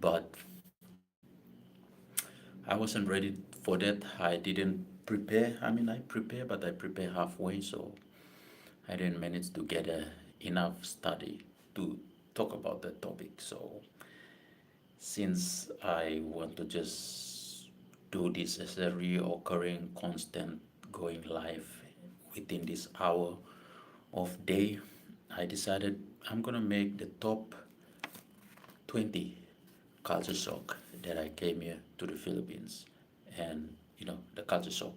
but I wasn't ready for that. I didn't prepare. I mean, I prepare, but I prepare halfway, so I didn't manage to get enough study to talk about that topic. So since I want to just do this as a reoccurring, constant, going live within this hour of day, I decided I'm gonna make the top 20 culture shock that I came here to the Philippines, and the culture shock.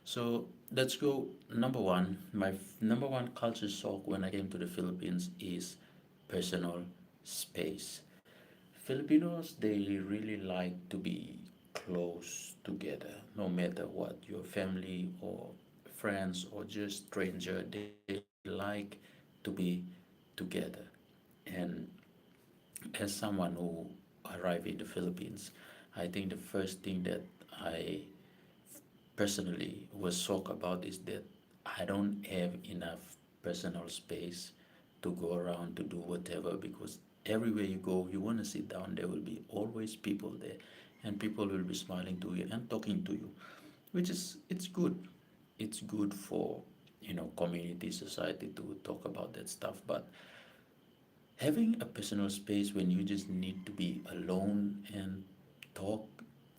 So let's go. Number one, my number one culture shock when I came to the Philippines is personal space. Filipinos, they really like to be close together, no matter what, your family or friends or just stranger, they like to be together. And as someone who arrived in the Philippines, I think the first thing that I personally was shocked about is that I don't have enough personal space to go around to do whatever, because everywhere you go, you want to sit down, there will be always people there, and people will be smiling to you and talking to you, which is it's good. It's good for community, society to talk about that stuff, but having a personal space when you just need to be alone and talk,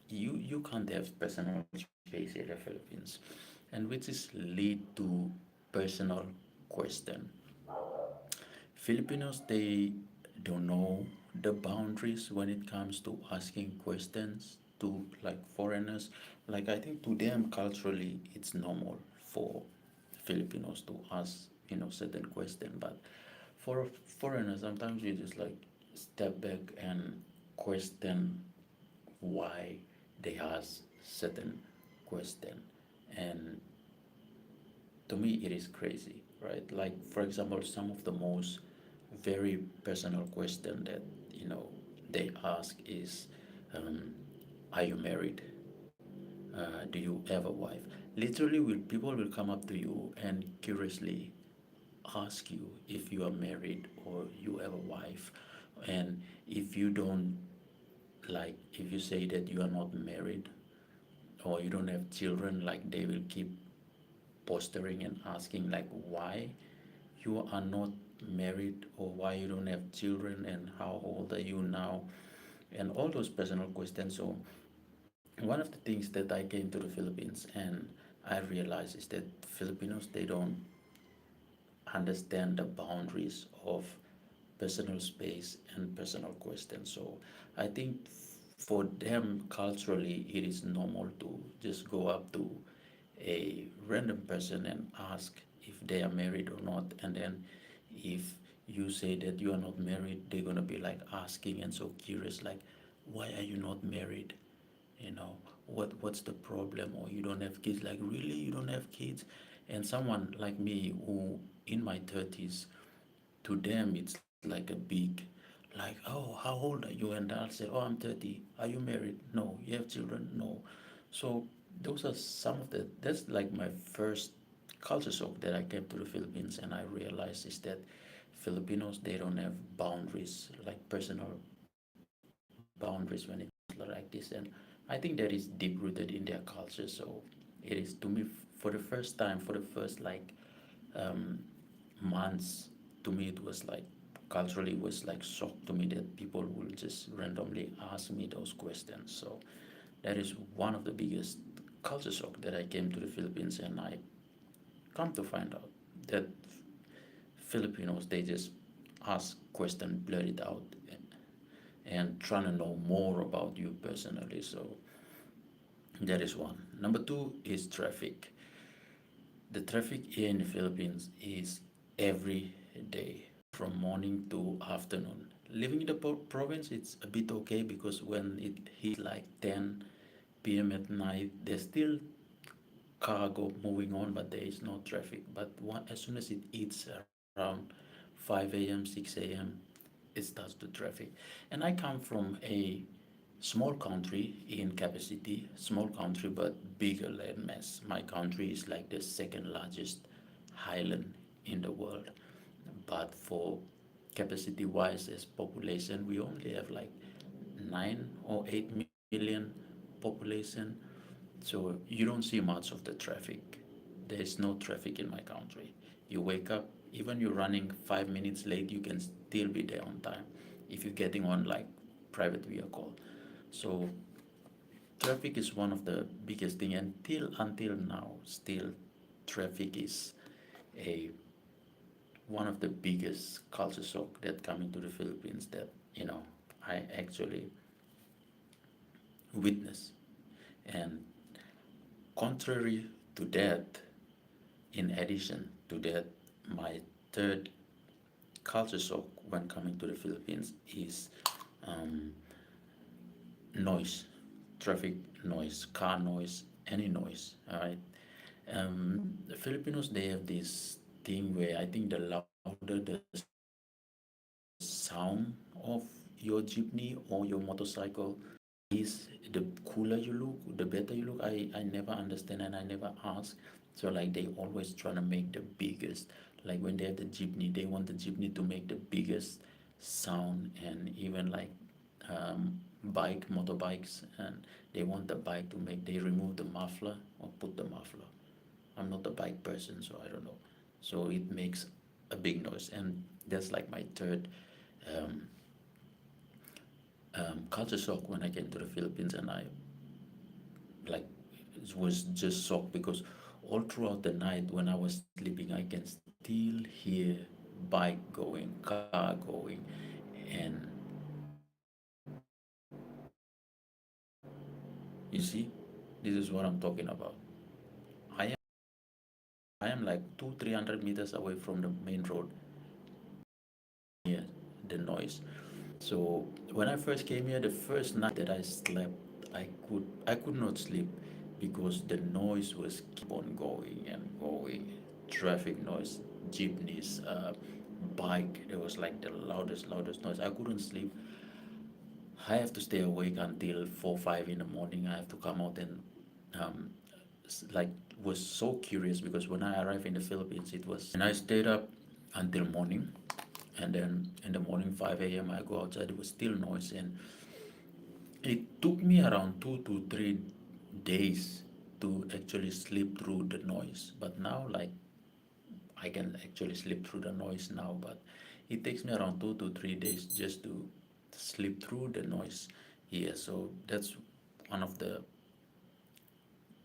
you can't have personal space in the Philippines, and which is lead to personal question. Filipinos, they don't know the boundaries when it comes to asking questions to like foreigners. Like, I think to them culturally it's normal for Filipinos to ask certain question, but for foreigners sometimes you just like step back and question why they ask certain question. And to me it is crazy, right? Like, for example, some of the most very personal question that they ask is, um, are you married? Do you have a wife? Literally, people will come up to you and curiously ask you if you are married or you have a wife. And if you don't, like, if you say that you are not married or you don't have children, like, they will keep postering and asking like why you are not married or why you don't have children and how old are you now, and all those personal questions. So one of the things that I came to the Philippines and I realized is that Filipinos, they don't understand the boundaries of personal space and personal questions. So I think for them culturally it is normal to just go up to a random person and ask if they are married or not, and then if you say that you are not married, they're gonna be like asking and so curious, like, why are you not married? What's the problem? Or you don't have kids? Like, really, you don't have kids? And someone like me who in my 30s, to them it's like a big, like, oh, how old are you? And I'll say, oh, I'm 30. Are you married? No. You have children? No. So those are some of that's like my first culture shock that I came to the Philippines and I realized is that Filipinos, they don't have boundaries, like personal boundaries when it comes to like this. And I think that is deep rooted in their culture. So it is to me, for the first time, for the first like um, months, to me it was like culturally it was like shock to me that people will just randomly ask me those questions. So that is one of the biggest culture shock that I came to the Philippines, and I come to find out that Filipinos, they just ask question, blurt it out, and trying to know more about you personally. So that is one. Number two is traffic. The traffic here in the Philippines is every day from morning to afternoon. Living in the province, it's a bit okay because when it hits like 10 p.m. at night, there's still cargo moving on, but there is no traffic. But as soon as it hits around 5 a.m., 6 a.m., it starts to traffic. And I come from a small country in capacity, small country but bigger landmass. My country is like the second largest island in the world, but for capacity wise as population, we only have like 9 or 8 million population. So you don't see much of the traffic. There's no traffic in my country. You wake up, even you're running 5 minutes late, you can still be there on time if you're getting on like private vehicle. So traffic is one of the biggest thing, until now, still traffic is a one of the biggest culture shock that come into the Philippines that I actually witness. And contrary to that, in addition to that, my third culture shock when coming to the Philippines is um, noise, traffic noise, car noise, any noise. All right. The Filipinos, they have this thing where I think the louder the sound of your jeepney or your motorcycle is, the cooler you look, the better you look. I never understand and I never ask. So like they always trying to make the biggest, like when they have the jeepney, they want the jeepney to make the biggest sound. And even like motorbikes, and they want the bike to make, they remove the muffler or put the muffler. I'm not a bike person, so I don't know. So it makes a big noise, and that's like my third um, culture shock when I came to the Philippines. And I like was just shocked because all throughout the night when I was sleeping, I can still hear bike going, car going, and you see, this is what I'm talking about. I am like 200-300 meters away from the main road, hear the noise. So when I first came here, the first night that I slept, I could not sleep because the noise was keep on going and going. Traffic noise, jeepneys, bike. There was like the loudest noise. I couldn't sleep. I have to stay awake until 4, 5 in the morning. I have to come out and um, like was so curious because when I arrived in the Philippines, it was, and I stayed up until morning, and then in the morning 5 a.m. I go outside. It was still noise, and it took me around 2 to 3 days to actually sleep through the noise. But now, like I can actually sleep through the noise now, but it takes me around 2 to 3 days just to sleep through the noise here. So that's one of the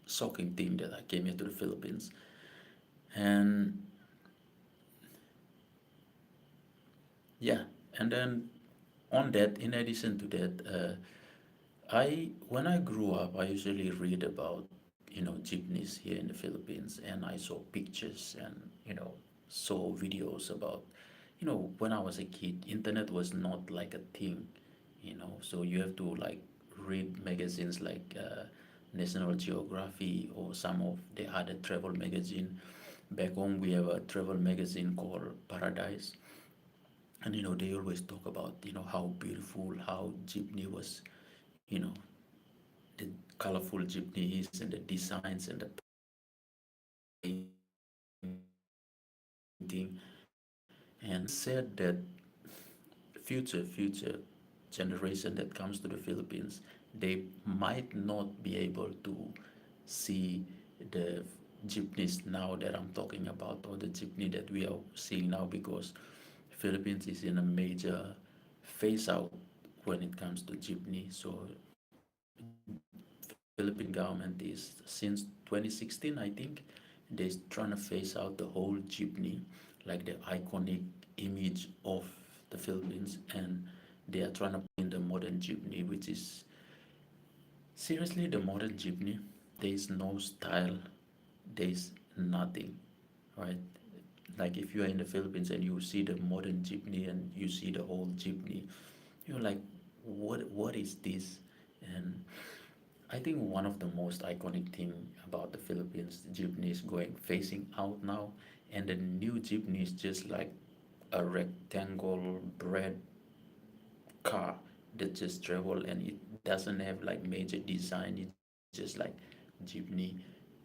shocking thing that I came here to the Philippines. And yeah, and then on that, in addition to that, I when I grew up, I usually read about jeepneys here in the Philippines, and I saw pictures and saw videos about when I was a kid. Internet was not like a thing, so you have to like read magazines like National Geography or some of the other travel magazine. Back home, we have a travel magazine called Paradise, and they always talk about how beautiful, how jeepney was, you know the colorful jeepney is, and the designs and the painting. And said that future generation that comes to the Philippines, they might not be able to see the jeepneys now that I'm talking about, or the jeepney that we are seeing now, because Philippines is in a major phase out when it comes to jeepney. So Philippine government is, since 2016, I think, they're trying to phase out the whole jeepney, like the iconic image of the Philippines, and they are trying to put in the modern jeepney, which is seriously the modern jeepney. There is no style, there is nothing, right? Like if you are in the Philippines and you see the modern jeepney and you see the old jeepney, you're like, what is this? And I think one of the most iconic thing about the Philippines jeepney is going facing out now, and the new jeepney is just like a rectangle bread car that just travel, and it doesn't have like major design. It's just like jeepney,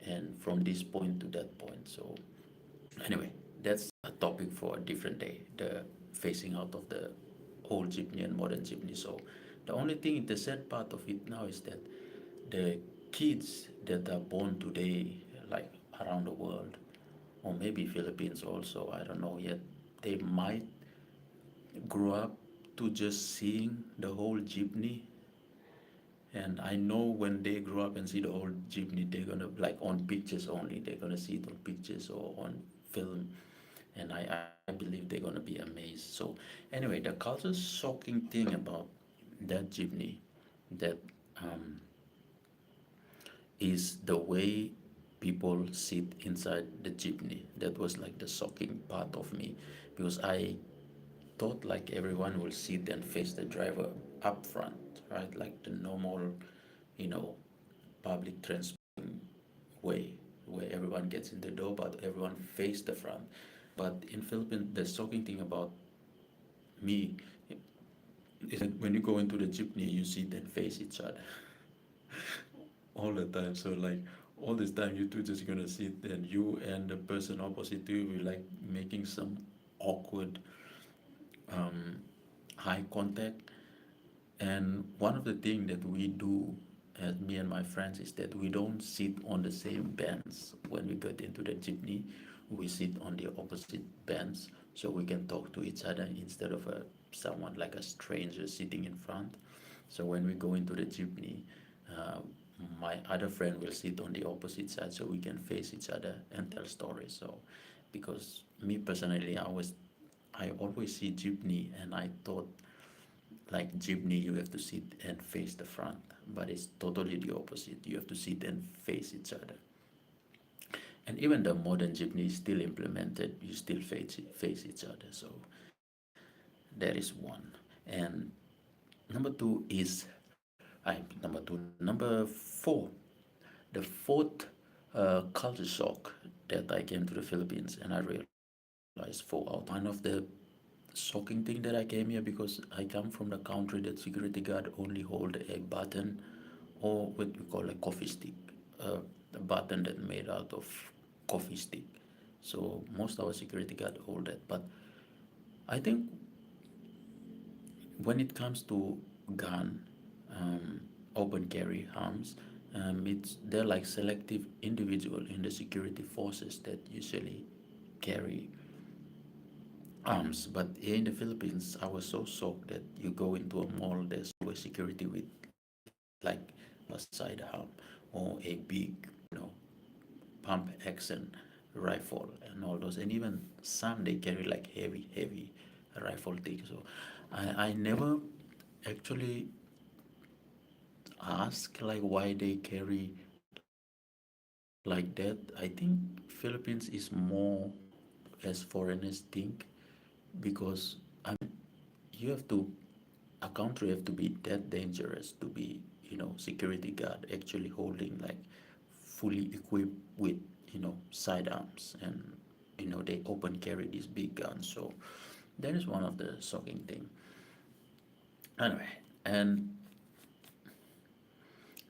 and from this point to that point. So anyway, that's a topic for a different day. The phasing out of the old jeepney and modern jeepney. So The only thing, the sad part of it now is that the kids that are born today, like around the world, or maybe Philippines also, I don't know yet, they might grow up to just seeing the whole jeepney. And I know when they grow up and see the whole jeepney, they're gonna, like, on pictures only. They're gonna see it on pictures or on film, and I believe they're gonna be amazed. So anyway, the culture shocking thing about that jeepney, that um, is the way people sit inside the jeepney. That was like the shocking part of me, because I thought like everyone will sit and face the driver up front, right? Like the normal, you know, public transport way, where everyone gets in the door, but everyone face the front. But in Philippines, the shocking thing about me is that when you go into the jeepney, you sit and face each other all the time. So like all this time, you two just gonna sit, and you and the person opposite to you will like making some awkward um, eye contact. And one of the things that we do, as me and my friends, is that we don't sit on the same bench when we get into the jeepney. We sit on the opposite bench so we can talk to each other instead of someone like a stranger sitting in front. So when we go into the jeepney, uh, my other friend will sit on the opposite side so we can face each other and tell stories. So, because me personally, I always see jeepney, and I thought like jeepney you have to sit and face the front, but it's totally the opposite. You have to sit and face each other. And even the modern jeepney is still implemented, you still face each other. So that is one. And number two is number four, the fourth culture shock that I came to the Philippines and I realized 4 out. One of the shocking thing that I came here because I come from the country that security guard only hold a button, or what we call a coffee stick, a button that made out of coffee stick. So most of our security guard hold that. But I think when it comes to gun, um, open carry arms, it's they're like selective individual in the security forces that usually carry arms. But here in the Philippines, I was so shocked that you go into a mall, there's always security with like a sidearm or a big, you know, pump action rifle and all those. And even some they carry like heavy rifle thing. So I never actually ask like why they carry like that. I think Philippines is more as foreigners think, because I mean you have to, a country have to be that dangerous to be, security guard actually holding like fully equipped with, sidearms, and they open carry these big guns. So that is one of the shocking thing. Anyway, and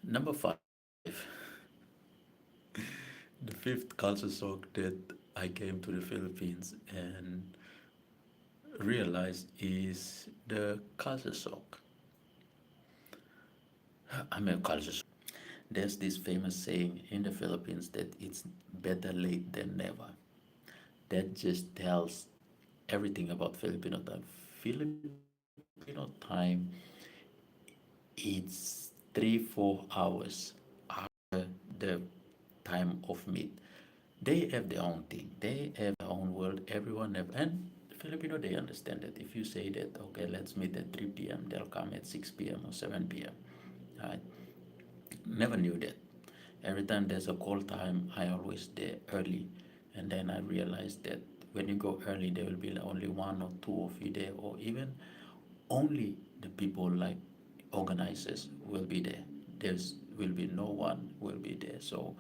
number five, the fifth culture shock that I came to the Philippines and realized is the culture shock. I'm a culture shock. There's this famous saying in the Philippines that it's better late than never. That just tells everything about Filipino time. Filipino time, it's 3-4 hours the time of meet. They have their own thing. They have their own world. Everyone have, and Filipino, they understand that if you say that, okay, let's meet at 3 p.m., they'll come at 6 p.m. or 7 p.m. Right? Never knew that. Every time there's a call time, I always there early. And then I realized that when you go early, there will be only one or two of you there, or even only the people like organizers will be there. There's will be no one will be there. So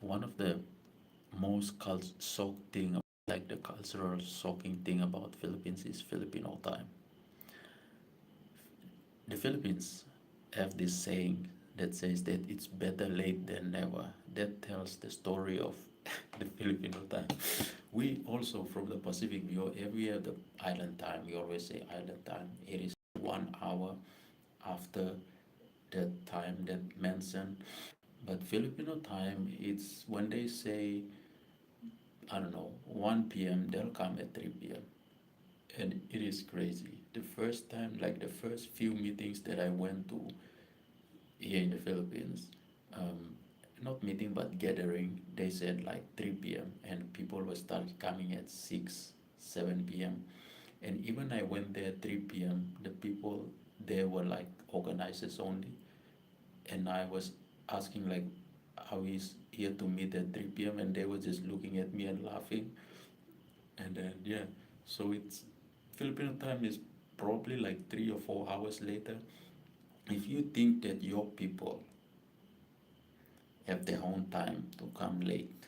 one of the most shock thing, like the cultural shocking thing about Philippines, is Filipino time. The Philippines have this saying that says that it's better late than never. That tells the story of the Filipino time. We also from the Pacific, we have the island time. We always say island time. It is 1 hour after that time that mentioned. But Filipino time, it's when they say, I don't know, 1 p.m., they'll come at 3 p.m. And it is crazy. The first time, like the first few meetings that I went to here in the Philippines, um, not meeting but gathering, they said like 3 p.m. and people were start coming at 6, 7 p.m. And even I went there 3 p.m., the people there were like organizers only. And I was asking like, how is here to meet at 3 p.m. and they were just looking at me and laughing. And then yeah, so it's Filipino time is probably like 3 or 4 hours later. If you think that your people have their own time to come late,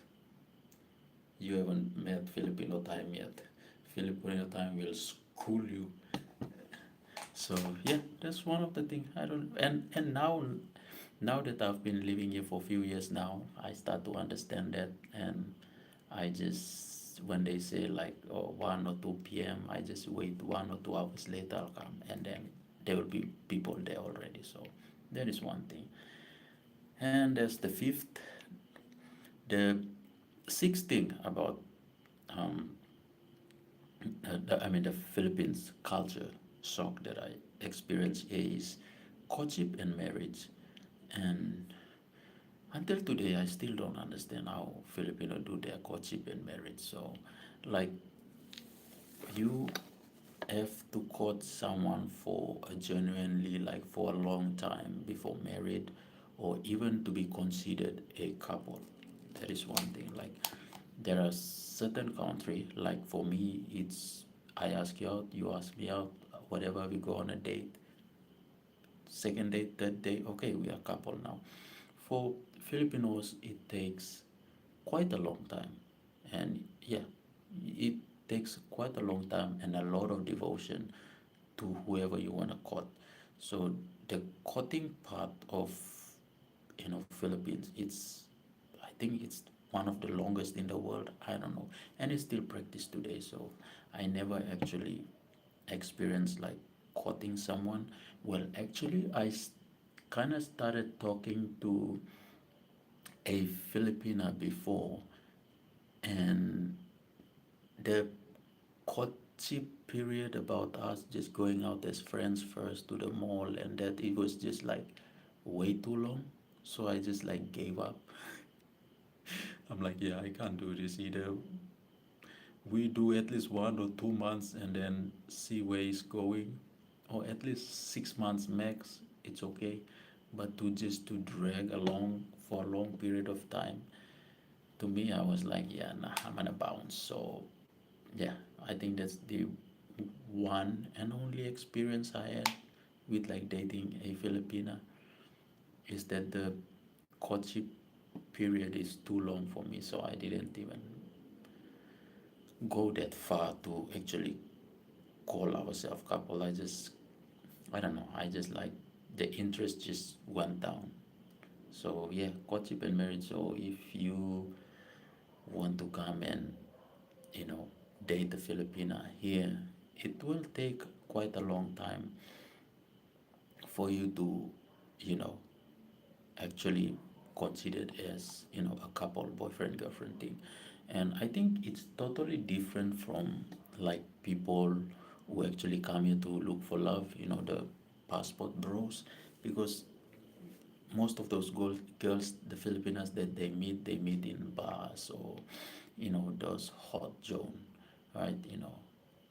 you haven't met Filipino time yet. Filipino time will school you. So yeah, that's one of the things I don't. And now that I've been living here for a few years now, I start to understand that, and I just when they say like, oh, 1 or 2 p.m., I just wait 1 or 2 hours later I'll come, and then there will be people there already. So that is one thing. And that's the fifth. The sixth thing about um, the Philippines culture shock that I experienced is courtship and marriage. And until today, I still don't understand how Filipino do their courtship and marriage. So, like, you have to court someone for a genuinely, like, for a long time before married, or even to be considered a couple. That is one thing. Like, there are certain country, like for me, it's I ask you out, you ask me out, whatever, we go on a date, second date, third date, okay, we are couple now. For Filipinos, it takes quite a long time. And yeah, it takes quite a long time and a lot of devotion to whoever you want to court. So the courting part of Philippines, I think it's one of the longest in the world. I don't know, and it's still practiced today. So I never actually experienced like courting someone. Well, actually, kind of started talking to a Filipina before, and the courtship period about us just going out as friends first to the mall, and that it was just like way too long. So I just like gave up. I'm like, yeah, I can't do this either. We do at least 1 or 2 months and then see where it's going, or at least 6 months max. It's okay, but to drag along for a long period of time, to me, I was like, yeah, nah, I'm gonna bounce. So yeah, I think that's the one and only experience I had with like dating a Filipina, is that the courtship period is too long for me, so I didn't even go that far to actually call ourselves couple. I don't know, I just like the interest just went down. So yeah, courtship and marriage. So if you want to come and you know date a Filipina here, it will take quite a long time for you to you know actually considered as a couple, boyfriend girlfriend thing. And I think it's totally different from like people who actually come here to look for love, the passport bros. Because most of those girls, the Filipinas that they meet in bars, or those hot zone, right?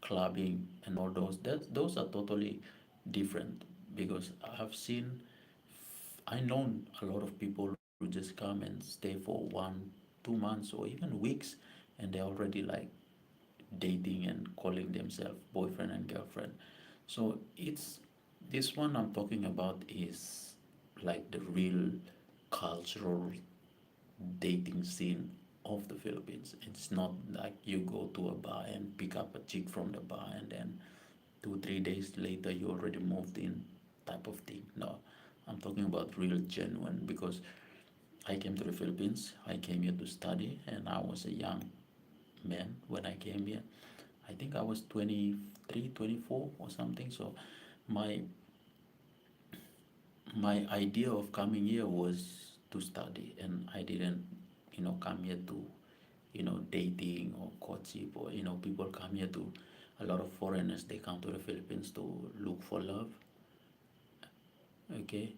Clubbing and all those are totally different. Because I know a lot of people who just come and stay for 1 2 months or even weeks, and they're already like dating and calling themselves boyfriend and girlfriend. So it's this one I'm talking about is like the real cultural dating scene of the Philippines. It's not like you go to a bar and pick up a chick from the bar and then 2 3 days later you already moved in type of thing. No, I'm talking about real genuine, because I came to the Philippines. I came here to study, and I was a young man when I came here. I think I was 23, 24 or something. So my my idea of coming here was to study, and I didn't, come here to, dating or courtship, or people come here to. A lot of foreigners, they come to the Philippines to look for love. Okay,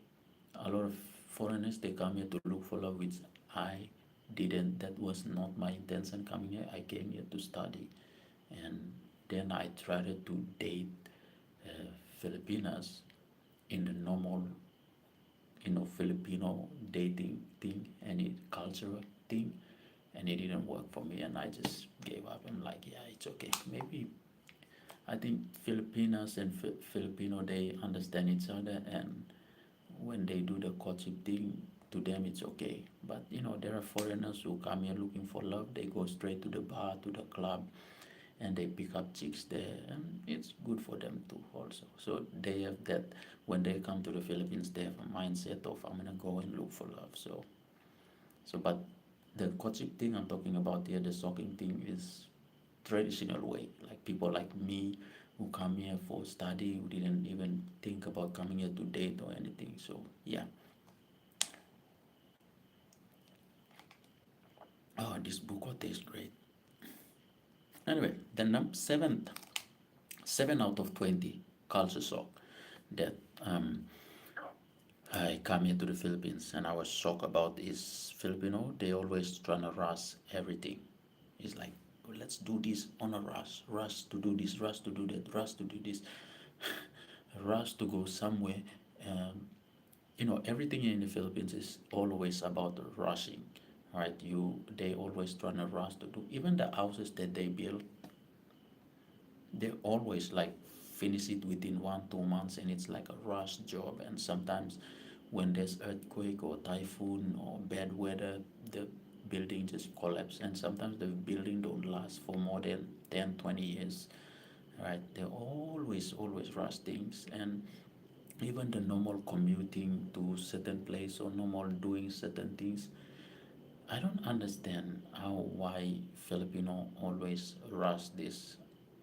a lot of foreigners, they come here to look for love, which I didn't. That was not my intention coming here. I came here to study, and then I tried to date Filipinas in the normal, Filipino dating thing and it cultural thing, and it didn't work for me, and I just gave up. I'm like, yeah, it's okay. Maybe I think Filipinas and Filipino, they understand each other, and when they do the courtship thing, to them it's okay. But there are foreigners who come here looking for love. They go straight to the bar, to the club, and they pick up chicks there, and it's good for them too also. So they have that. When they come to the Philippines, they have a mindset of, I'm gonna go and look for love. But the courtship thing I'm talking about here, the stalking thing, is traditional way. Like people like me who come here for study, who didn't even think about coming here to date or anything. So yeah. Oh, this buko tastes great. Anyway, the seventh, 7 out of 20 culture shock that I come here to the Philippines and I was shocked about is Filipino. They always trying to rush everything. It's like, "Oh, let's do this on a rush to do this, rush to do that, rush to do this, rush to go somewhere." Um, Everything in the Philippines is always about rushing, right? They always trying to rush to do. Even the houses that they build, they always like finish it within 1 2 months, and it's like a rush job. And sometimes when there's earthquake or typhoon or bad weather, the building just collapse, and sometimes the building don't last for more than 10 20 years, right? They always rush things. And even the normal commuting to certain place or normal doing certain things, I don't understand why Filipino always rush this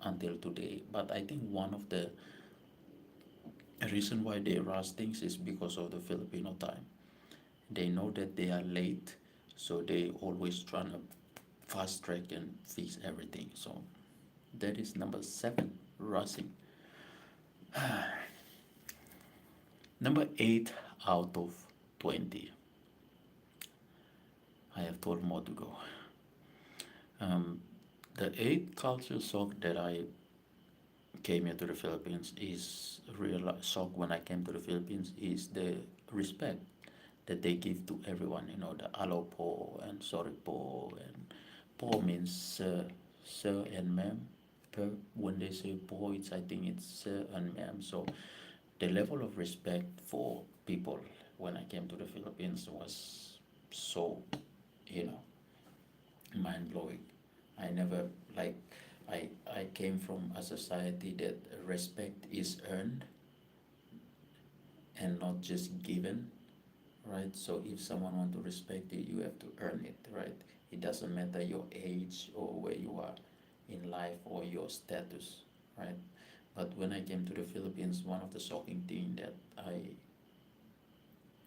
until today. But I think one of the reason why they rush things is because of the Filipino time. They know that they are late, so they always trying to fast track and fix everything. So that is number seven, rushing. Number 8 out of 20. I have 12 more to go. Um, the eighth culture shock that I came here to the Philippines is real shock when I came to the Philippines is the respect that they give to everyone. The alo po and sorry po, and po means sir and ma'am. When they say po, I think it's sir and ma'am. So the level of respect for people when I came to the Philippines was so, you know, mind blowing. I never like I came from a society that respect is earned and not just given, right? So if someone want to respect you, you have to earn it, right? It doesn't matter your age or where you are in life or your status, right? But when I came to the Philippines, one of the shocking thing that I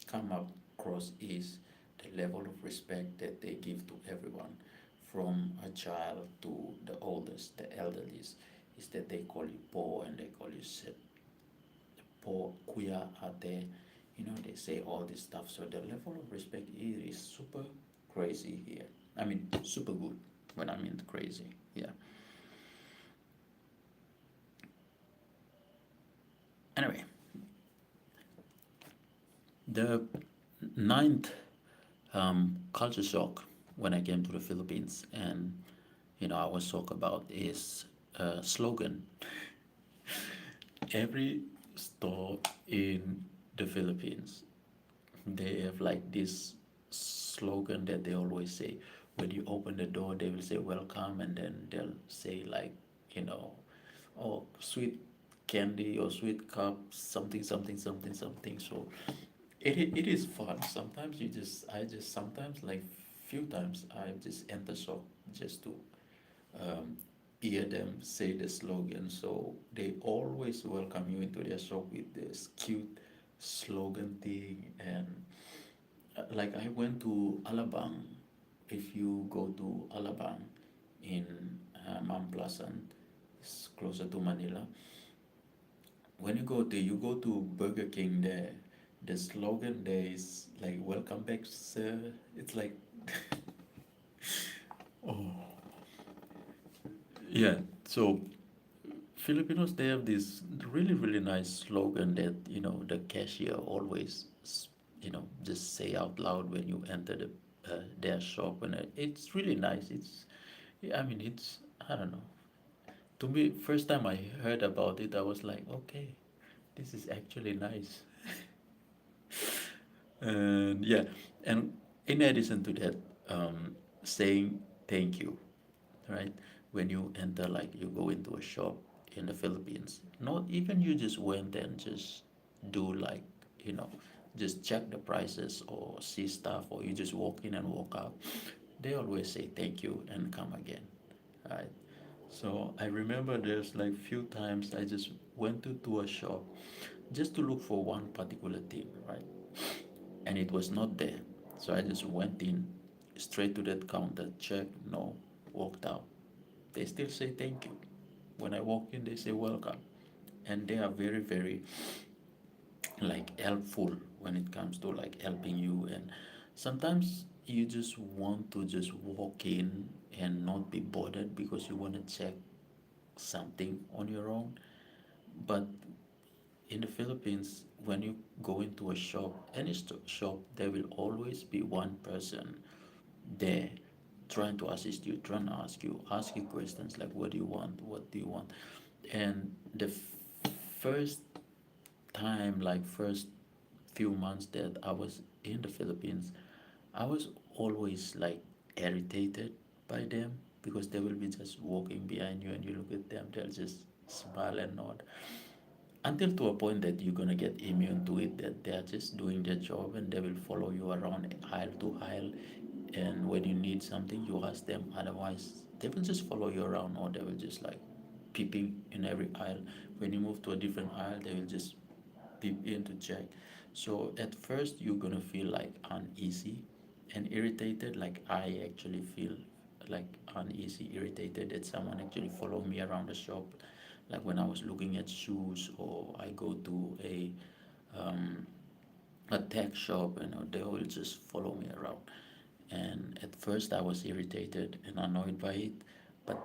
come across is the level of respect that they give to everyone, from a child to the oldest, the elderly, is that they call you po and they call you sip, po, kuya, ate, they say all this stuff. So the level of respect here is super crazy here. I mean, super good when I mean crazy, yeah. Anyway, the ninth culture shock when I came to the Philippines, and I was talk about is slogan. Every store in the Philippines, they have like this slogan that they always say. When you open the door, they will say welcome, and then they'll say like, you know, oh, sweet candy or sweet cup, something, something, something, something. So it is fun. Sometimes I just sometimes like few times I just enter shop just to um, hear them say the slogan. So they always welcome you into their shop with this cute slogan thing. And like I went to Alabang. If you go to Alabang in Mount Pleasant, it's closer to Manila. When you go to Burger King there, the slogan there is like "Welcome back, sir." It's like, oh yeah. So Filipinos, they have this really really nice slogan that the cashier always just say out loud when you enter their shop, and it's really nice. I mean, it's, I don't know. To me, first time I heard about it, I was like, okay, this is actually nice. And yeah, and in addition to that, saying thank you, right? When you enter, like you go into a shop in the Philippines, not even you just went and just do like, you know, just check the prices or see stuff, or you just walk in and walk out. They always say thank you and come again, right? So I remember there's like few times I just went to a shop just to look for one particular thing, right? And it was not there. So I just went in straight to that counter, checked, no, walked out. They still say thank you. When I walk in, they say welcome. And they are very, very like helpful when it comes to like helping you. And sometimes you just want to just walk in and not be bothered because you want to check something on your own. But in the Philippines, when you go into a shop, any shop, there will always be one person there trying to assist you, trying to ask you questions like, what do you want? What do you want? And the first time, like first few months that I was in the Philippines, I was always like irritated by them because they will be just walking behind you and you look at them, they'll just smile and nod until to a point that you're gonna get immune to it, that they're just doing their job and they will follow you around aisle to aisle, and when you need something you ask them, otherwise they will just follow you around, or they will just like peeping in every aisle. When you move to a different aisle, they will just peep in to check. So at first you're gonna feel like uneasy and irritated, like I actually feel like uneasy, irritated that someone actually follow me around the shop. Like when I was looking at shoes, or I go to um, a tech shop, they will just follow me around. And at first I was irritated and annoyed by it, but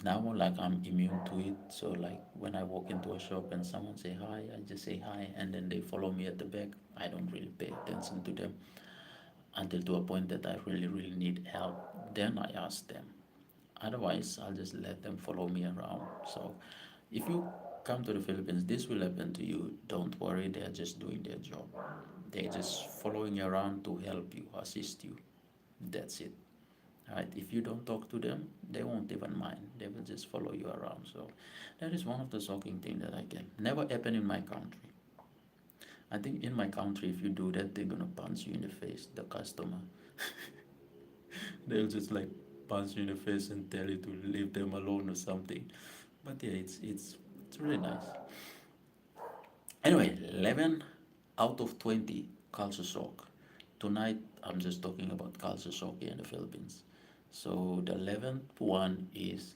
now like I'm immune to it. So like when I walk into a shop and someone say hi, I just say hi, and then they follow me at the back. I don't really pay attention to them until to a point that I really really need help. Then I ask them. Otherwise, I'll just let them follow me around. So if you come to the Philippines, this will happen to you. Don't worry, they're just doing their job. They're just following you around to help you, assist you. That's it. Right? If you don't talk to them, they won't even mind. They will just follow you around. So that is one of the shocking things that I can never happen in my country. I think in my country, if you do that, they're gonna punch you in the face, the customer. They'll just like punch you in the face and tell you to leave them alone or something. But yeah, it's really nice. Anyway, 11 out of 20 culture shock. Tonight, I'm just talking about culture shock here in the Philippines. So the 11th one is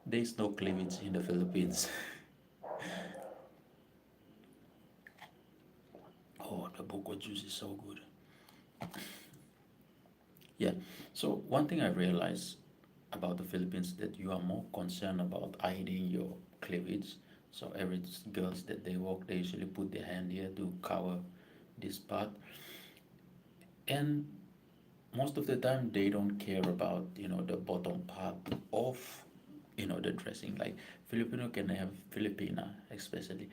there's no cleavage in the Philippines. Oh, the boko juice is so good. Yeah. So one thing I realized about the Philippines, that you are more concerned about hiding your cleavage. So every girls that they walk, they usually put their hand here to cover this part, and most of the time they don't care about the bottom part of the dressing. Like Filipina especially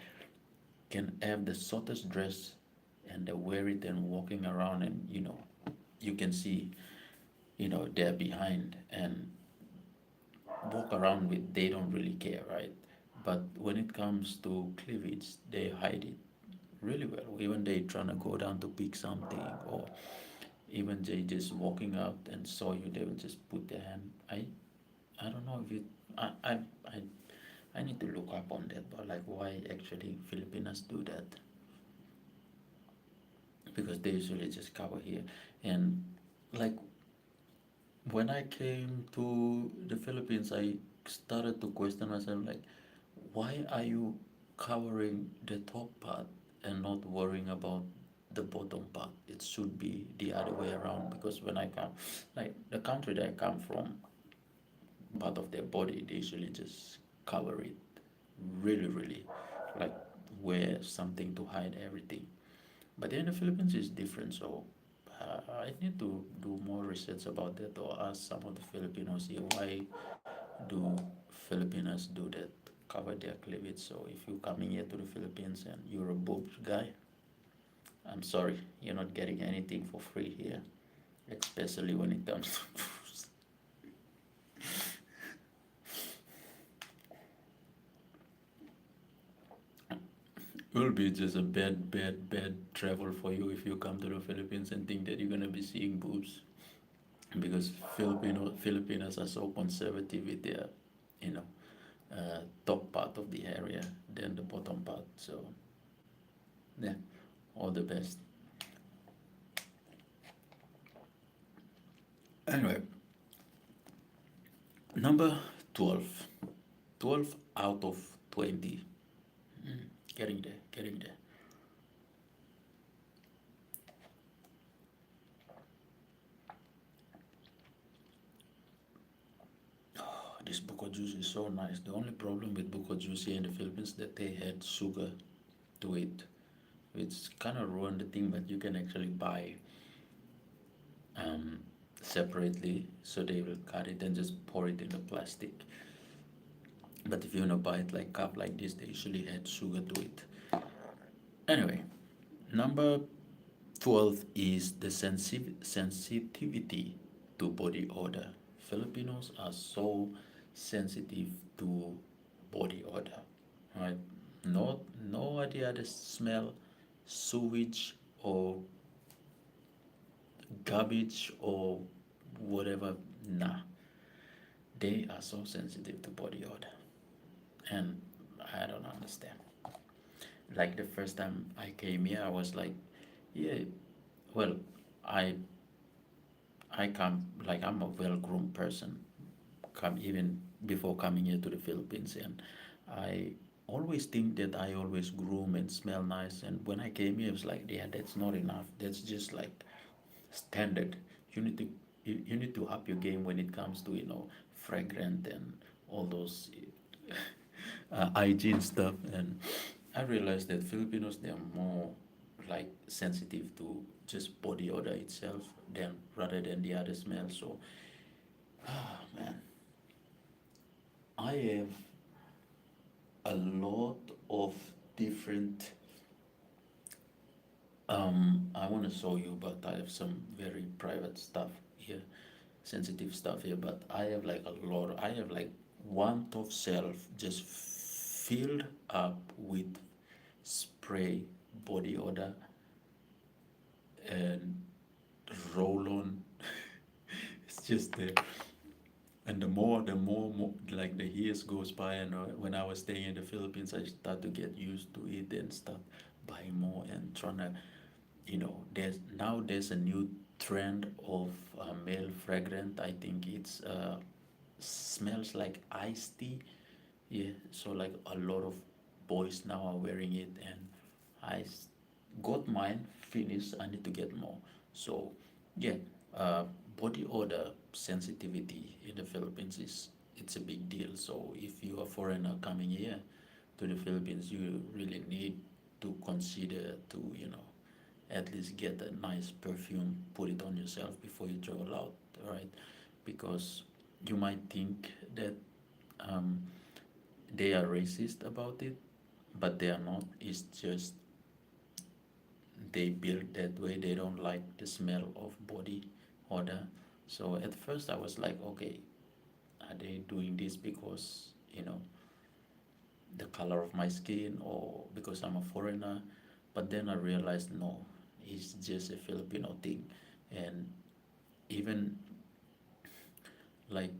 can have the shortest dress, and they wear it and walking around, and you can see they're behind and walk around with, they don't really care, right? But when it comes to cleavage, they hide it really well. Even they trying to go down to pick something, or even they just walking out and saw you, they will just put their hand. I don't know if it. I I need to look up on that, but like why actually Filipinos do that. because they usually just cover here. And like when I came to the Philippines, I started to question myself like, why are you covering the top part and not worrying about the bottom part? It should be the other way around, because when I come, like the country that I come from, part of their body, they usually just cover it really, really, like wear something to hide everything. But in the Philippines, it's different. So I need to do more research about that, or ask some of the Filipinos here, why do Filipinos do that, cover their cleavage? So if you're coming here to the Philippines and you're a boobs guy, I'm sorry, you're not getting anything for free here, especially when it comes to boobs. It will be just a bad, bad, bad travel for you if you come to the Philippines and think that you're gonna be seeing boobs, because Filipinos are so conservative with their, you know, top part of the area than the bottom part. So yeah, all the best. Anyway, number 12. 12 out of 20. Getting there, getting there. Oh, this buko juice is so nice. The only problem with buko juice here in the Philippines is that they had sugar to it, which kind of ruined the thing. But you can actually buy um, separately, so they will cut it and just pour it in the plastic. But if you wanna buy it like cup like this, they usually add sugar to it. Anyway, number 12 is the sensitivity to body odor. Filipinos are so sensitive to body odor, right? No idea the smell, sewage or garbage or whatever. Nah, they are so sensitive to body odor, and I don't understand. Like the first time I came here, I was like, yeah, well, I I come like I'm a well-groomed person. Come even before coming here to the Philippines, and I always think that I always groom and smell nice. And when I came here, it was like, yeah, that's not enough. That's just like standard. You need to you need to up your game when it comes to fragrant and all those hygiene stuff. And I realized that Filipinos, they are more like sensitive to just body odor itself than rather than the other smell. So man, I have a lot of different I want to show you, but I have some very private stuff here, sensitive stuff here. But I have like a lot. I have like one top shelf just filled up with spray body odor and roll on. It's just there. And the more like the years goes by, and when I was staying in the Philippines, I start to get used to it and start buying more and trying to, there's a new trend of male fragrant. I think it's smells like iced tea. Yeah, so like a lot of boys now are wearing it, and I got mine finished. I need to get more. So yeah, uh, body odor sensitivity in the Philippines is it's a big deal. So if you're a foreigner coming here to the Philippines, you really need to consider to at least get a nice perfume, put it on yourself before you travel out, right? Because you might think that um, they are racist about it, but they are not. It's just they build that way. They don't like the smell of body odor. So at first I was like, okay, are they doing this because the color of my skin or because I'm a foreigner? But then I realized no, it's just a Filipino thing. And even like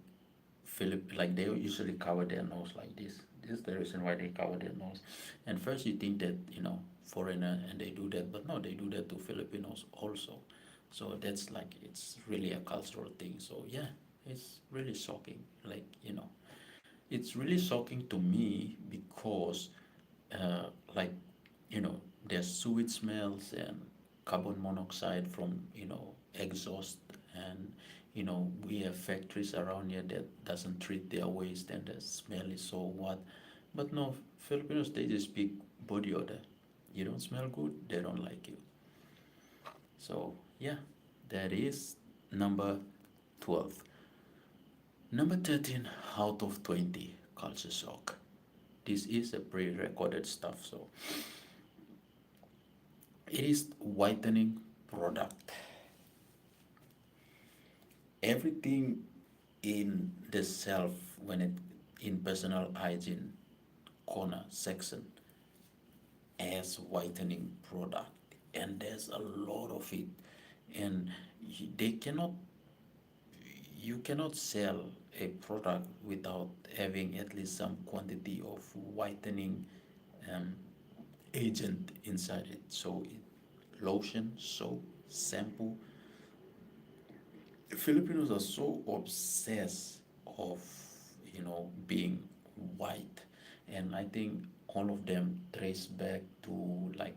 like they usually cover their nose like this. This is the reason why they cover their nose. And first you think that foreigner and they do that, but no, they do that to Filipinos also. So that's like it's really a cultural thing. So yeah, it's really shocking. Like, it's really shocking to me because like, there's sewage smells and carbon monoxide from exhaust, and we have factories around here that doesn't treat their waste, and the smell is so what. But no, Filipinos, they just speak body odor. You don't smell good, they don't like you. So yeah, that is number 12. Number 13 out of 20, culture shock. This is a pre-recorded stuff, so it is whitening product. Everything in the self, when it in personal hygiene corner section, as whitening product, and there's a lot of it, and they cannot you cannot sell a product without having at least some quantity of whitening um, agent inside it. So lotion, soap, shampoo. Filipinos are so obsessed of being white, and I think all of them trace back to like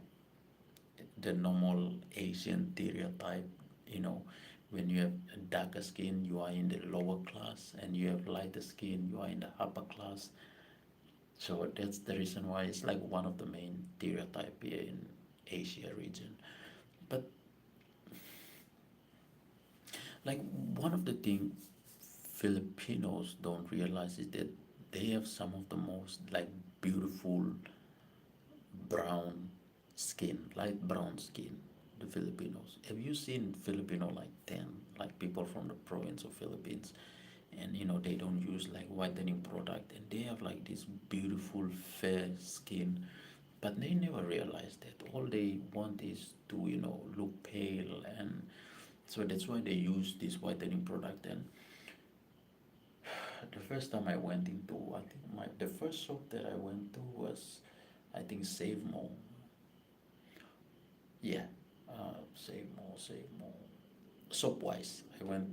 the normal Asian stereotype. You know, when you have darker skin, you are in the lower class, and you have lighter skin, you are in the upper class. So that's the reason why it's like one of the main stereotype here in Asia region. But like one of the things Filipinos don't realize is that they have some of the most like beautiful brown skin, light brown skin. The Filipinos. Have you seen Filipino like tan, like people from the province of Philippines, and they don't use like whitening product, and they have like this beautiful fair skin, but they never realize that all they want is to look pale, and so that's why they use this whitening product. And the first time I went into, I think the first shop that I went to was, I think, Save More. Yeah, Save More. Shopwise.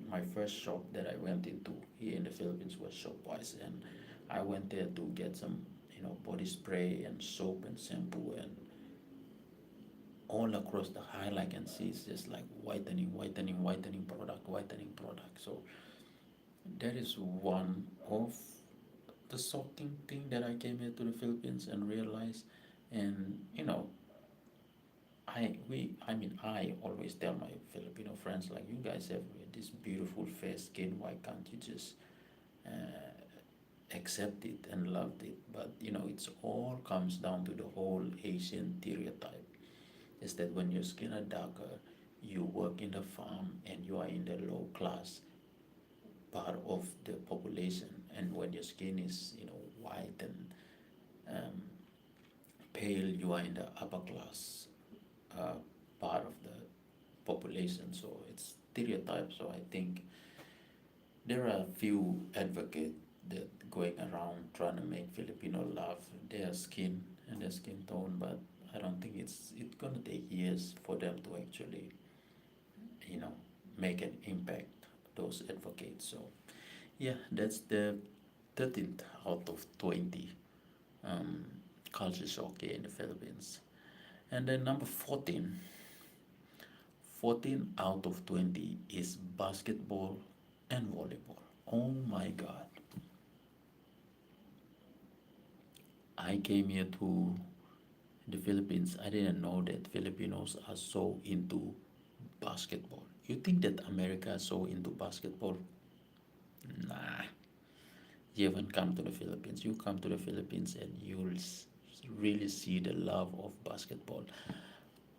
My first shop that I went into here in the Philippines was Shopwise, and I went there to get some, body spray and soap and shampoo, and all across the aisle I can see it's just like whitening product, whitening product. So that is one of the shocking thing that I came here to the Philippines and realized. And I always tell my Filipino friends, like, you guys have this beautiful fair skin, why can't you just accept it and loved it? But it's all comes down to the whole Asian stereotype, is that when your skin are darker, you work in the farm and you are in the low class part of the population, and when your skin is white and um, pale, you are in the upper class uh, part of the population. So it's stereotype. So I think there are a few advocates that going around trying to make Filipino love their skin and their skin tone, but I don't think it's gonna take years for them to actually you know make an impact, those advocates. So yeah, that's the 13th out of 20 um, culture shock here in the Philippines. And then number 14, 14 out of 20 is basketball and volleyball. Oh my God. I came here to the Philippines. I didn't know that Filipinos are so into basketball. You think that America is so into basketball? Nah. You haven't come to the Philippines. You come to the Philippines and you'll really see the love of basketball.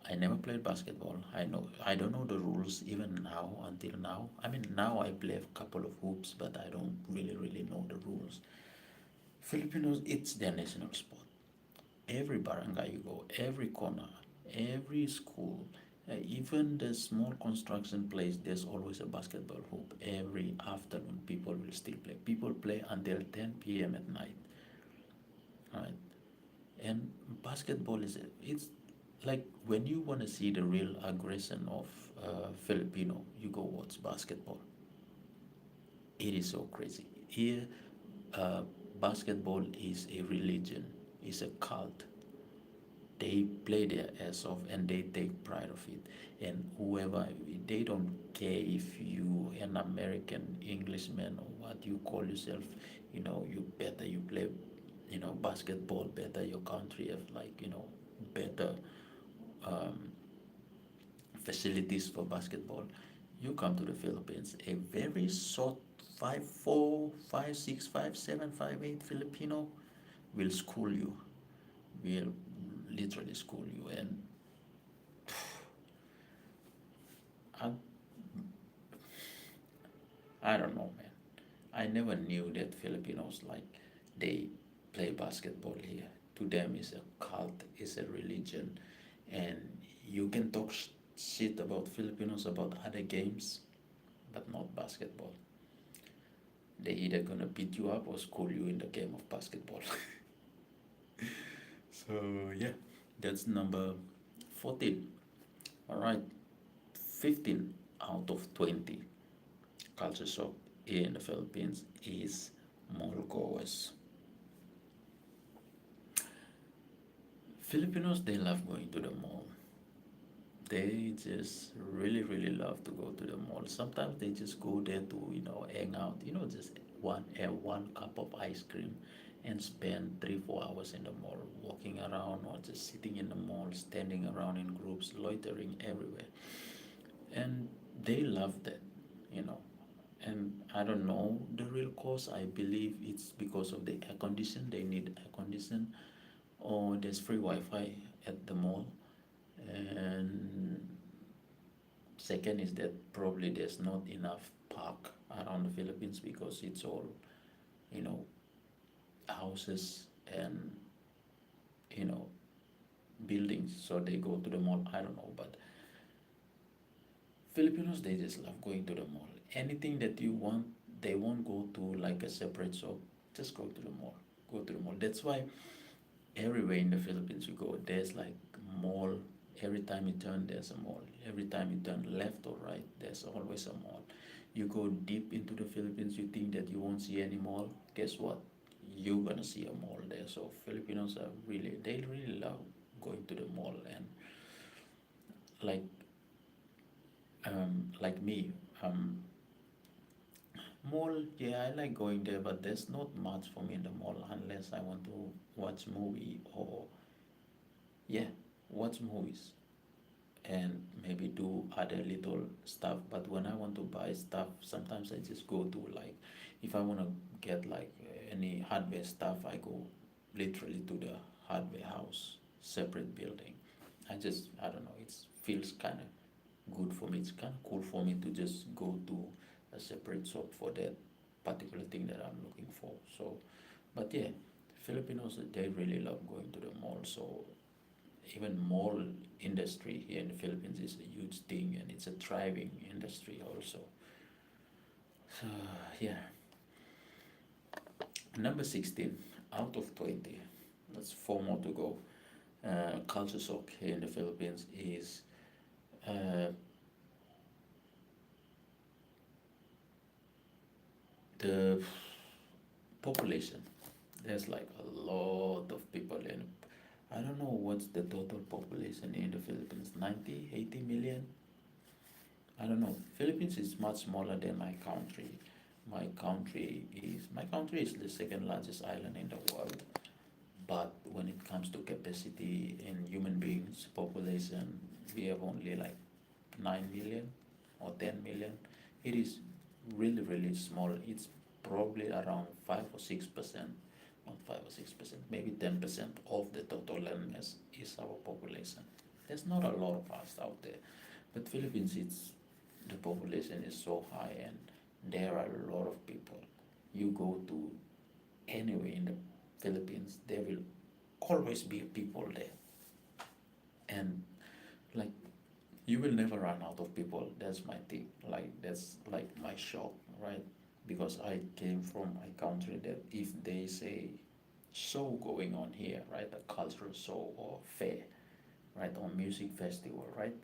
I never played basketball. I don't know the rules even now, until now. I mean, now I play a couple of hoops, but I don't really know the rules. Filipinos, it's their national sport. Every barangay you go, every corner, every school, even the small construction place, there's always a basketball hoop. Every afternoon, people will still play. People play until 10 p.m. at night, right? And basketball it's like when you want to see the real aggression of Filipino, you go watch basketball. It is so crazy. Here, uh, basketball is a religion, is a cult. They play their ass off and they take pride of it. And whoever, they don't care if you an American Englishman or what you call yourself. You better you play, basketball better. Your country have like better um, facilities for basketball. You come to the Philippines, a very short 5'4", 5'6", 5'7", 5'8" Filipino will school you, will literally school you. And I, I don't know, man. I never knew that Filipinos like they play basketball here. To them, it's a cult, it's a religion, and you can talk shit about Filipinos about other games, but not basketball. They either gonna beat you up or school you in the game of basketball. So yeah, that's number 14. All right, 15 out of 20 culture shock in the Philippines is mall goers. Filipinos, they love going to the mall. They just really, really love to go to the mall. Sometimes they just go there to, hang out, just one cup of ice cream and spend 3, 4 hours in the mall, walking around or just sitting in the mall, standing around in groups, loitering everywhere. And they love that, you know. And I don't know the real cause. I believe it's because of the air condition. They need air condition, or there's free Wi-Fi at the mall. And second is that probably there's not enough park around the Philippines because it's all, you know, houses and, you know, buildings. So they go to the mall. I don't know, but Filipinos, they just love going to the mall. Anything that you want, they won't go to like a separate shop. Just go to the mall. Go to the mall. That's why everywhere in the Philippines you go, there's like mall. Every time you turn, there's a mall. Every time you turn left or right, there's always a mall. You go deep into the Philippines, you think that you won't see any mall. Guess what? You're gonna see a mall there. So Filipinos are really, they really love going to the mall. And like like me, mall, yeah, I like going there, but there's not much for me in the mall unless I want to watch movie or yeah, watch movies and maybe do other little stuff. But when I want to buy stuff, sometimes I just go to like, if I want to get like any hardware stuff, I go literally to the hardware house, separate building. I don't know, it feels kind of good for me. It's kind of cool for me to just go to a separate shop for that particular thing that I'm looking for. So, but yeah, Filipinos, they really love going to the mall. So even mall industry here in the Philippines is a huge thing, and it's a thriving industry also. So yeah, number 16 out of 20. That's four more to go. Culture shock here in the Philippines is uh, the population. There's like a lot of people in. I don't know what's the total population in the Philippines. 90, 80 million? I don't know. Philippines is much smaller than my country. My country is the second largest island in the world. But when it comes to capacity in human beings, population, we have only like 9 million or 10 million. It is really, really small. It's probably around 5 or 6%, not 5 or 6%, maybe 10% of the total land mass is our population. There's not a lot of us out there. But Philippines, the population is so high and there are a lot of people. You go to anywhere in the Philippines, there will always be people there. And like you will never run out of people. That's my thing. Like that's like my shock, right? Because I came from a country that if they say show going on here, right, a cultural show or fair, right? Or music festival, right?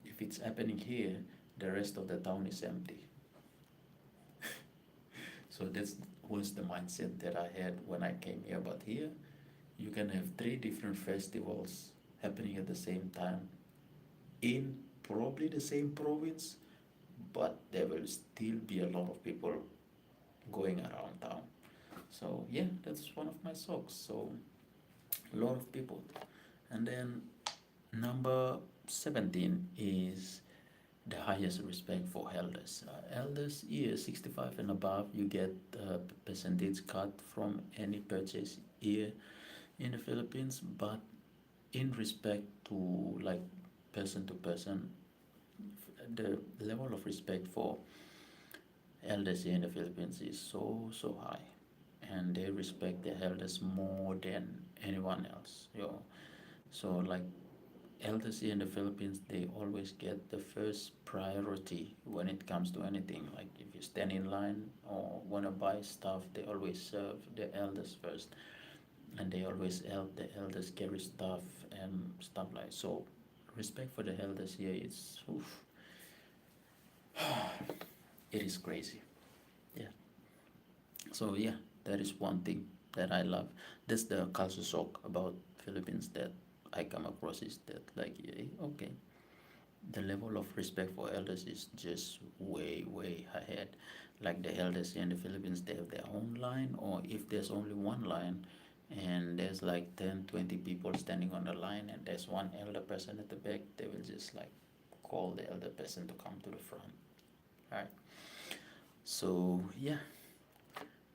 If it's happening here, the rest of the town is empty. So that was the mindset that I had when I came here. But here, you can have three different festivals happening at the same time in probably the same province, but there will still be a lot of people going around town. So yeah, that's one of my socks. So a lot of people. And then number 17 is the highest respect for elders. Elders here, 65 and above, you get a percentage cut from any purchase here in the Philippines, but in respect to like person to person, the level of respect for elders here in the Philippines is so high, and they respect their elders more than anyone else. So like elders here in the Philippines, they always get the first priority when it comes to anything. Like if you stand in line or wanna buy stuff, they always serve the elders first, and they always help the elders carry stuff and stuff like so. Respect for the elders here is oof, it is crazy. Yeah. So yeah, that is one thing that I love. That's the culture shock about Philippines that I come across is that like yeah, okay, the level of respect for elders is just way ahead. Like the elders here in the Philippines, they have their own line, or if there's only one line and there's like 10, 20 people standing on the line and there's one elder person at the back, they will just like call the elder person to come to the front. Right. So yeah.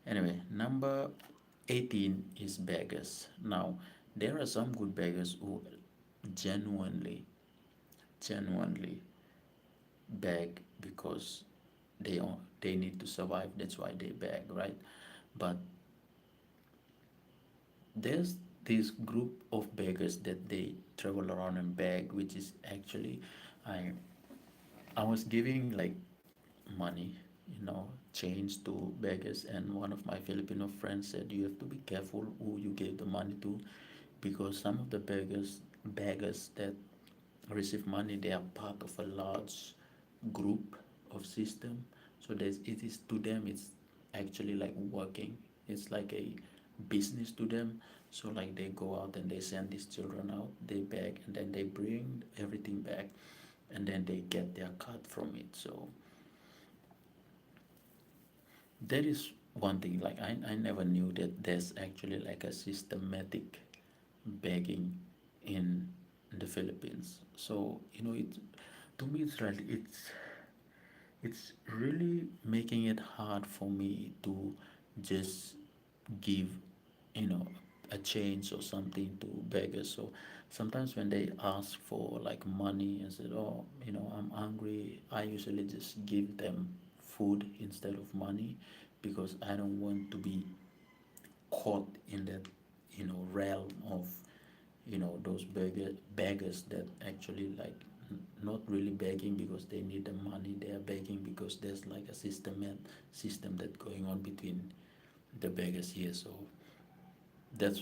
Anyway, number 18 is beggars. Now, there are some good beggars who genuinely, genuinely beg because they need to survive. That's why they beg, right? But there's this group of beggars that they travel around and beg, which is actually, I I was giving like money, change to beggars, and one of my Filipino friends said you have to be careful who you gave the money to, because some of the beggars that receive money, they are part of a large group of system. So it is to them, it's actually like working. It's like a business to them. So like they go out and they send these children out, they beg, and then they bring everything back, and then they get their cut from it. So that is one thing. Like I never knew that there's actually like a systematic begging in the Philippines. So it to me it's really making it hard for me to just give you know a change or something to beggars. So sometimes when they ask for like money and said, oh, I'm hungry, I usually just give them food instead of money, because I don't want to be caught in that realm of those beggars that actually like not really begging because they need the money. They are begging because there's like a system that going on between the beggars here. So that's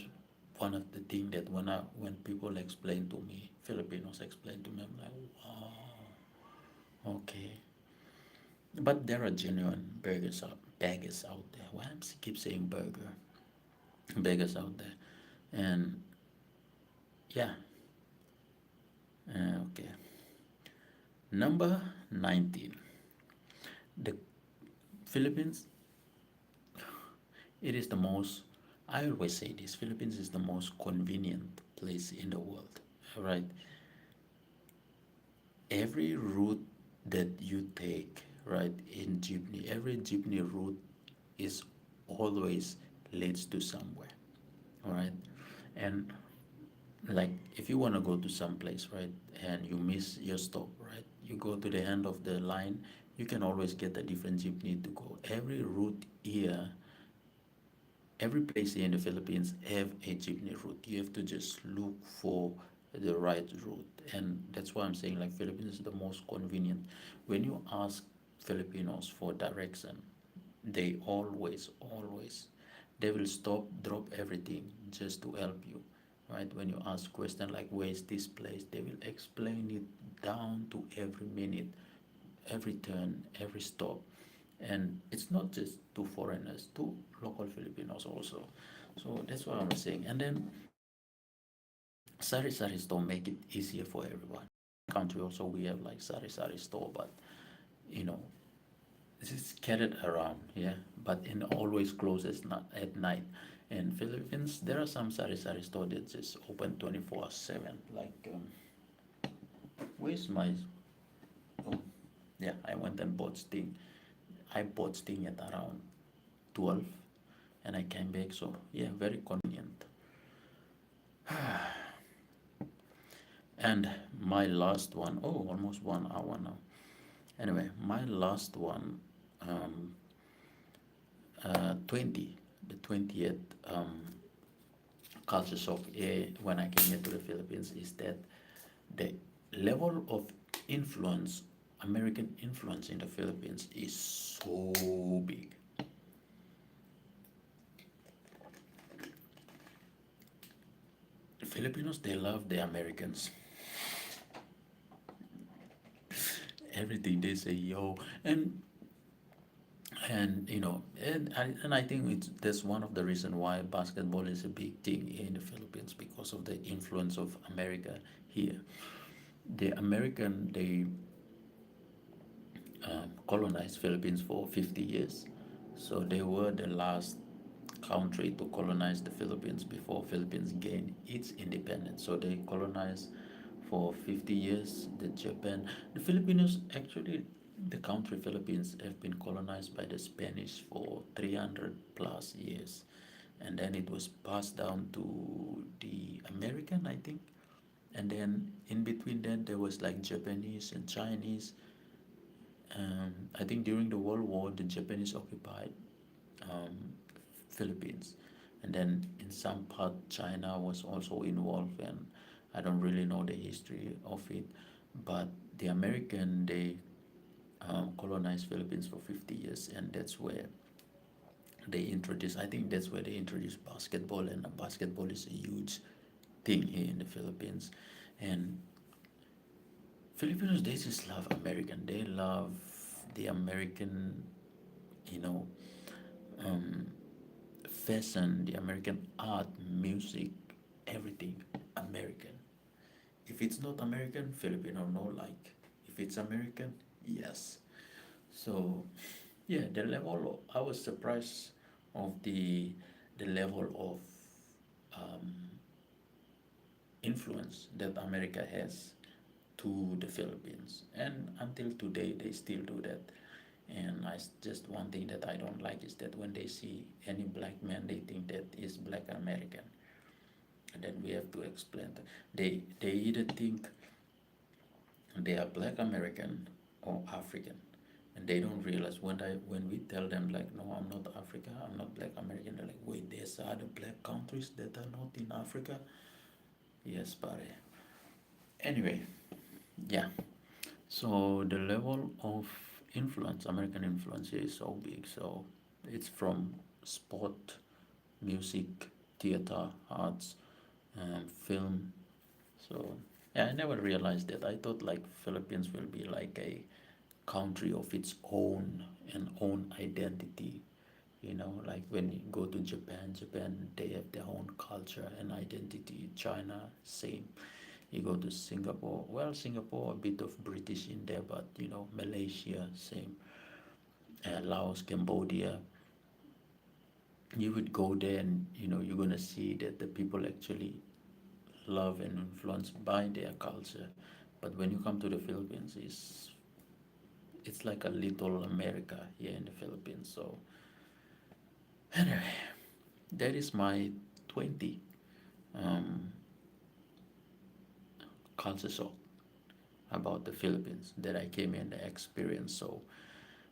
one of the thing that when people explain to me, Filipinos explain to me, I'm like, wow, okay. But there are genuine beggars out there. Why I keep saying burger? Beggars out there, and yeah, okay. Number 19, the Philippines. It is the most. I always say this. Philippines is the most convenient place in the world. Right. Every route that you take, right, in jeepney, every jeepney route is always leads to somewhere. All right, and like if you want to go to some place, right, and you miss your stop, right, you go to the end of the line, you can always get a different jeepney to go. Every route here, every place here in the Philippines have a jeepney route. You have to just look for the right route, and that's why I'm saying like Philippines is the most convenient. When you ask Filipinos for direction, they always they will stop, drop everything just to help you, right? When you ask question like where is this place, they will explain it down to every minute, every turn, every stop. And it's not just to foreigners, to local Filipinos also. So that's what I'm saying. And then sari sari store make it easier for everyone. Country also we have like sari store, but you know this is scattered around, yeah, but it always closes not at night. In Philippines, there are some sari store that just open 24/7. Like, where's my? Oh, yeah, I went and bought Sting. I bought Sting at around 12, and I came back. So yeah, very convenient. And my last one, oh, almost 1 hour now. Anyway, my last one, 20, the 20th culture shock when I came here to the Philippines is that the level of influence, American influence in the Philippines is so big. Filipinos, they love the Americans. Everything they say, yo, and I think that's one of the reason why basketball is a big thing in the Philippines because of the influence of America here. The American they colonized Philippines for 50 years, so they were the last country to colonize the Philippines before Philippines gained its independence. So they colonized for 50 years the Japan. The Filipinos actually, the country Philippines have been colonized by the Spanish for 300 plus years, and then it was passed down to the American, I think, and then in between that there was like Japanese and Chinese. I think during the World War, the Japanese occupied um, Philippines, and then in some part China was also involved, and I don't really know the history of it, but the American they colonized Philippines for 50 years, and that's where they introduced. I think that's where they introduced basketball, and basketball is a huge thing here in the Philippines, and Filipinos they just love American. They love the American, you know, um, fashion, the American art, music, everything American. If it's not American, Filipino no like. If it's American, yes. So yeah, the level I was surprised of the level of influence that America has to the Philippines, and until today they still do that. And just one thing that I don't like is that when they see any black man, they think that is black American, and then we have to explain that they either think they are black American or African, and they don't realize when we tell them like no, I'm not Africa, I'm not black American, they're like wait, there's other black countries that are not in Africa. Yes, but anyway, yeah. So the level of influence, American influence here is so big. So it's from sport, music, theater, arts, film. So yeah, I never realized that. I thought like Philippines will be like a country of its own and own identity. Like when you go to Japan, they have their own culture and identity. China, same. You go to Singapore, well, Singapore, a bit of British in there, but Malaysia, same. Laos, Cambodia, you would go there and you're gonna see that the people actually love and influenced by their culture. But when you come to the Philippines, it's like a little America here in the Philippines. So anyway, that is my 20 um, culture shock about the Philippines that I came in and experienced. So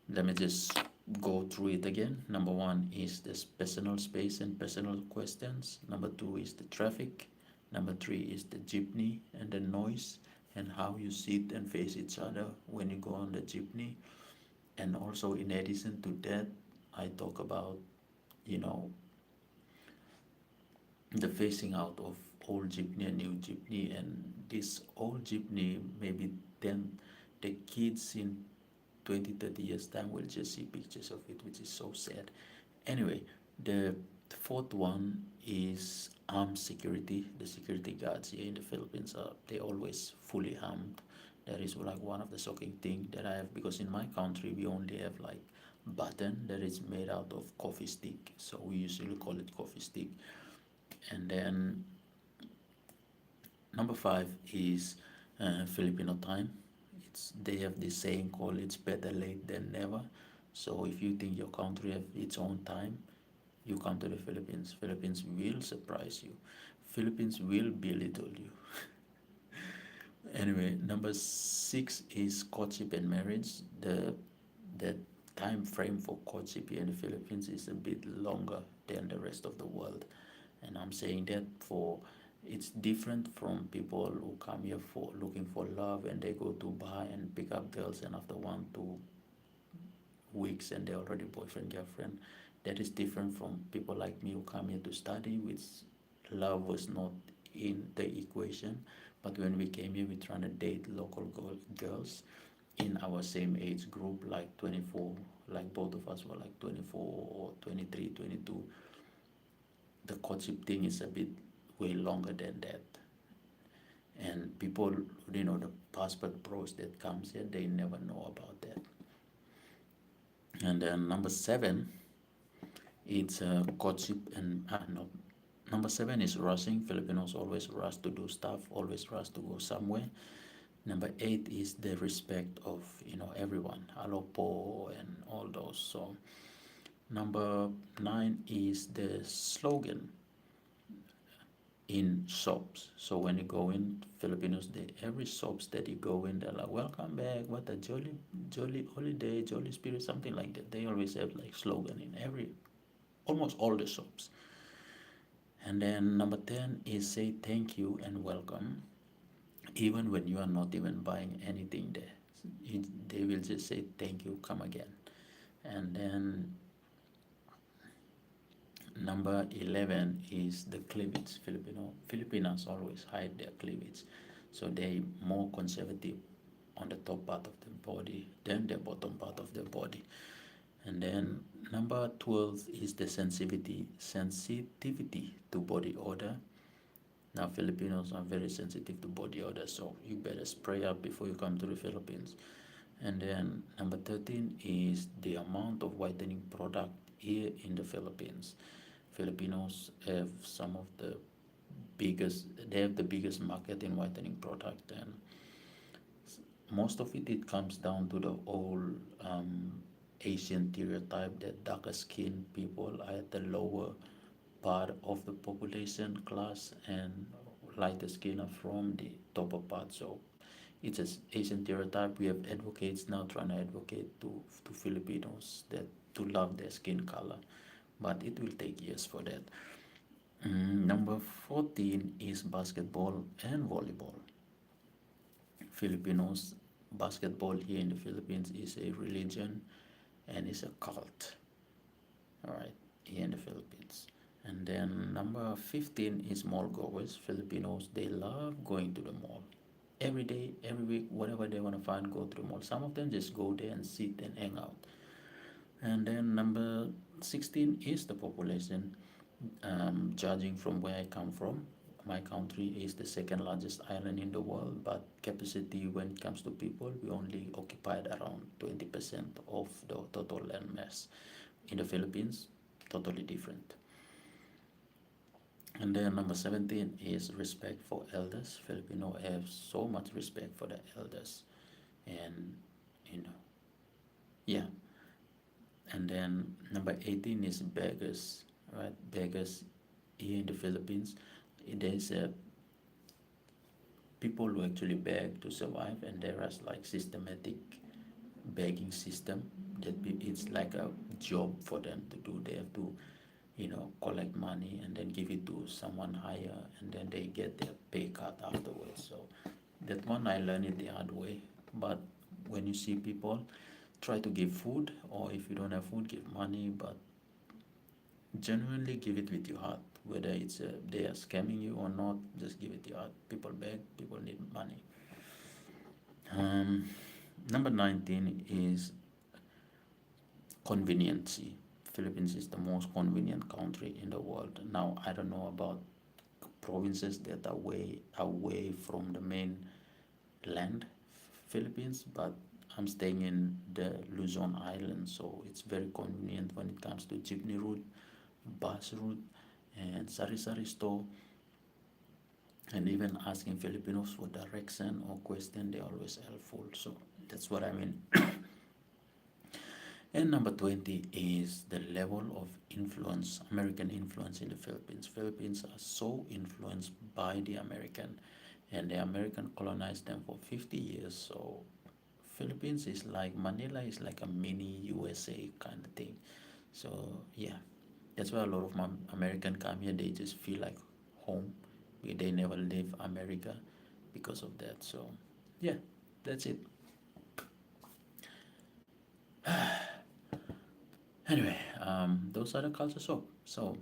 let me just go through it again. Number one is the personal space and personal questions. Number two is the traffic. Number three is the jeepney and the noise and how you sit and face each other when you go on the jeepney. And also, in addition to that, I talk about, you know, the phasing out old jeepney, a new jeepney, and this old jeepney, maybe then the kids in 20, 30 years time will just see pictures of it, which is so sad. Anyway, the fourth one is armed security. The security guards here in the Philippines are they always fully armed. That is like one of the shocking thing that I have, because in my country we only have like button that is made out of coffee stick, so we usually call it coffee stick. And then number five is Filipino time. They have this saying called "It's better late than never." So if you think your country have its own time, you come to the Philippines. Philippines will surprise you. Philippines will belittle you. Anyway, number six is courtship and marriage. The time frame for courtship here in the Philippines is a bit longer than the rest of the world, and I'm saying that for it's different from people who come here for looking for love and they go to bar and pick up girls, and after 1 2 weeks and they're already boyfriend girlfriend. That is different from people like me who come here to study, which love was not in the equation. But when we came here, we trying to date local girls in our same age group, like 24, like both of us were like 24 or 23, 22. The courtship thing is a bit way longer than that. And people, the passport pros that comes here, they never know about that. And then number seven, it's courtship and no. Number seven is rushing. Filipinos always rush to do stuff, always rush to go somewhere. Number eight is the respect of everyone, alopo and all those. So number nine is the slogan in shops. So when you go in, Filipinos, every shops that you go in, they're like, "Welcome back. What a jolly holiday, jolly spirit," something like that. They always have like slogan in almost all the shops. And then number 10 is say thank you and welcome, even when you are not even buying anything there. They will just say thank you, come again. And then number 11 is the cleavage. Filipinos always hide their cleavage, so they more conservative on the top part of the body than the bottom part of the body. And then number 12 is the sensitivity to body odor. Now Filipinos are very sensitive to body odor, so you better spray up before you come to the Philippines. And then number 13 is the amount of whitening product here in the Philippines. Filipinos have they have the biggest market in whitening product, and most of it comes down to the old Asian stereotype that darker skinned people are at the lower part of the population class and lighter skin are from the upper part. So it's an Asian stereotype. We have advocates now trying to advocate to Filipinos that to love their skin color, but it will take years for that. Number 14 is basketball and volleyball. Filipinos basketball here in the Philippines is a religion and it's a cult. All right, here in the Philippines. And then number 15 is mall goers. Filipinos, they love going to the mall. Every day, every week, whatever they want to find, go to the mall. Some of them just go there and sit and hang out. And then number 16 is the population. Judging from where I come from, my country is the second largest island in the world, but capacity when it comes to people, we only occupied around 20% of the total land mass. In the Philippines, totally different. And then number 17 is respect for elders. Filipino have so much respect for the elders. And, yeah. And then number 18 is beggars, right? Beggars here in the Philippines. There's people who actually beg to survive, and there is like systematic begging system that it's like a job for them to do. They have to collect money and then give it to someone higher, and then they get their pay cut afterwards. So that one I learned it the hard way. But when you see people, try to give food, or if you don't have food, give money, but genuinely give it with your heart. whether it's they are scamming you or not. Just give it the art. People beg, people need money. um, Number 19 is conveniency. Philippines is the most convenient country in the world. Now I don't know about provinces that are way away from the main land, Philippines, but I'm staying in the Luzon Island, so it's very convenient when it comes to jeepney route, bus route, and sari-sari store, and even asking Filipinos for direction or question, they're always helpful. So that's what I mean. And number 20 is the level of influence, American influence in the Philippines. Philippines are so influenced by the American, and the American colonized them for 50 years. So Philippines is like Manila is like a mini USA kind of thing. So yeah, that's why a lot of my American come here. They just feel like home. They never leave America because of that. So yeah, that's it. Anyway, those are the culture shock. So